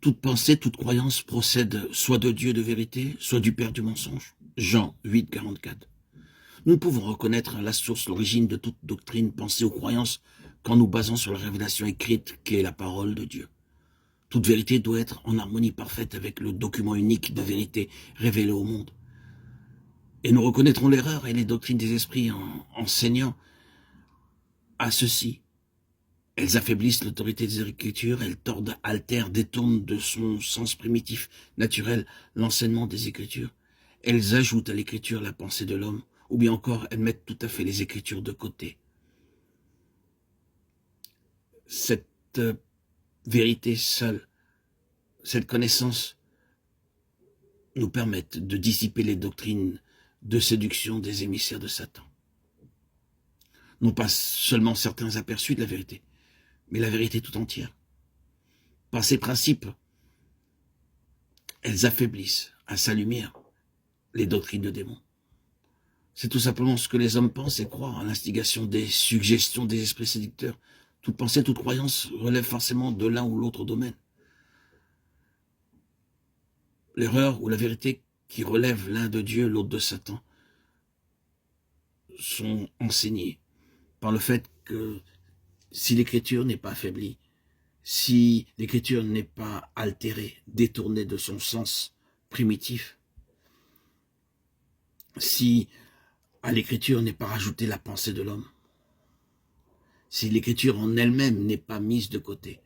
Toute pensée, toute croyance procède soit de Dieu de vérité, soit du Père du mensonge. Jean 8, 44. Nous pouvons reconnaître la source, l'origine de toute doctrine, pensée ou croyance quand nous basons sur la révélation écrite qui est la parole de Dieu. Toute vérité doit être en harmonie parfaite avec le document unique de vérité révélé au monde. Et nous reconnaîtrons l'erreur et les doctrines des esprits en enseignant à ceux-ci. Elles affaiblissent l'autorité des Écritures, elles tordent, altèrent, détournent de son sens primitif, naturel, l'enseignement des Écritures. Elles ajoutent à l'Écriture la pensée de l'homme, ou bien encore elles mettent tout à fait les Écritures de côté. Cette vérité seule, cette connaissance nous permettent de dissiper les doctrines de séduction des émissaires de Satan. Non pas seulement certains aperçus de la vérité, mais la vérité tout entière. Par ces principes, elles affaiblissent à sa lumière les doctrines de démons. C'est tout simplement ce que les hommes pensent et croient à l'instigation des suggestions des esprits séducteurs. Toute pensée, toute croyance relève forcément de l'un ou l'autre domaine. L'erreur ou la vérité qui relèvent l'un de Dieu, l'autre de Satan, sont enseignées par le fait que si l'Écriture n'est pas affaiblie, si l'Écriture n'est pas altérée, détournée de son sens primitif, si à l'Écriture n'est pas rajoutée la pensée de l'homme, si l'Écriture en elle-même n'est pas mise de côté,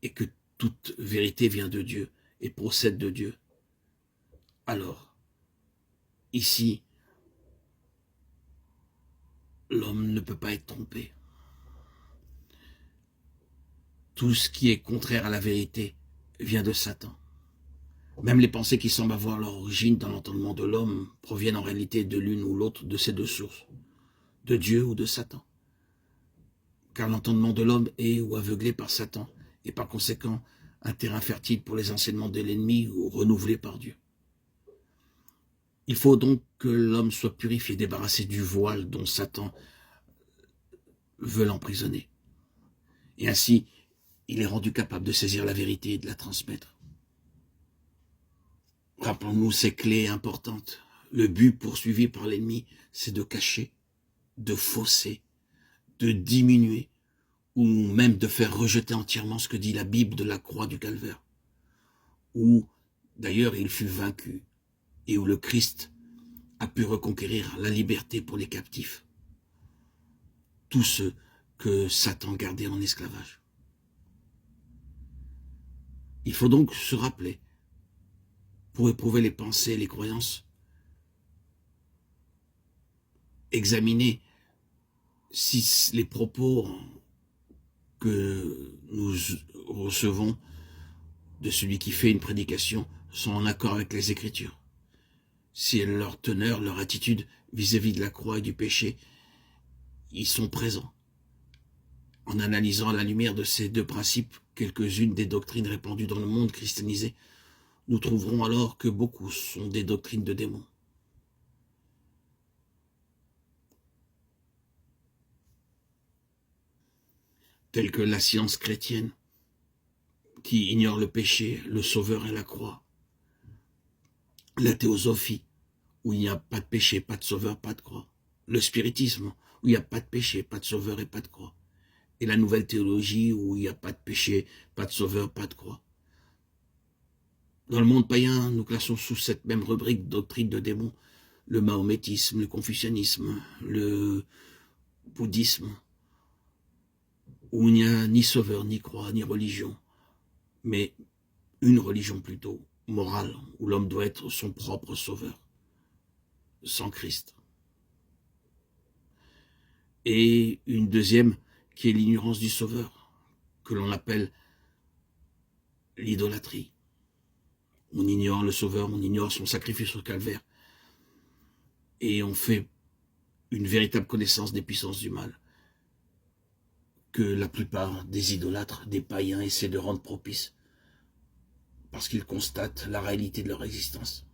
et que toute vérité vient de Dieu et procède de Dieu, alors, ici, l'homme ne peut pas être trompé. Tout ce qui est contraire à la vérité vient de Satan. Même les pensées qui semblent avoir leur origine dans l'entendement de l'homme proviennent en réalité de l'une ou l'autre de ces deux sources, de Dieu ou de Satan. Car l'entendement de l'homme est ou aveuglé par Satan, et par conséquent un terrain fertile pour les enseignements de l'ennemi ou renouvelé par Dieu. Il faut donc que l'homme soit purifié, débarrassé du voile dont Satan veut l'emprisonner. Et ainsi, il est rendu capable de saisir la vérité et de la transmettre. Rappelons-nous ces clés importantes. Le but poursuivi par l'ennemi, c'est de cacher, de fausser, de diminuer, ou même de faire rejeter entièrement ce que dit la Bible de la croix du Calvaire, où d'ailleurs il fut vaincu, et où le Christ a pu reconquérir la liberté pour les captifs, tous ceux que Satan gardait en esclavage. Il faut donc se rappeler, pour éprouver les pensées et les croyances, examiner si les propos que nous recevons de celui qui fait une prédication sont en accord avec les Écritures. Si leur teneur, leur attitude vis-à-vis de la croix et du péché, ils sont présents. En analysant à la lumière de ces deux principes quelques-unes des doctrines répandues dans le monde christianisé, nous trouverons alors que beaucoup sont des doctrines de démons. Telles que la science chrétienne, qui ignore le péché, le sauveur et la croix. La théosophie, où il n'y a pas de péché, pas de sauveur, pas de croix. Le spiritisme, où il n'y a pas de péché, pas de sauveur et pas de croix. Et la nouvelle théologie, où il n'y a pas de péché, pas de sauveur, pas de croix. Dans le monde païen, nous classons sous cette même rubrique doctrine de démons le mahométisme, le confucianisme, le bouddhisme, où il n'y a ni sauveur, ni croix, ni religion, mais une religion plutôt morale, où l'homme doit être son propre sauveur, sans Christ. Et une deuxième qui est l'ignorance du sauveur, que l'on appelle l'idolâtrie. On ignore le sauveur, on ignore son sacrifice au calvaire, et on fait une véritable connaissance des puissances du mal, que la plupart des idolâtres, des païens, essaient de rendre propice, parce qu'ils constatent la réalité de leur existence.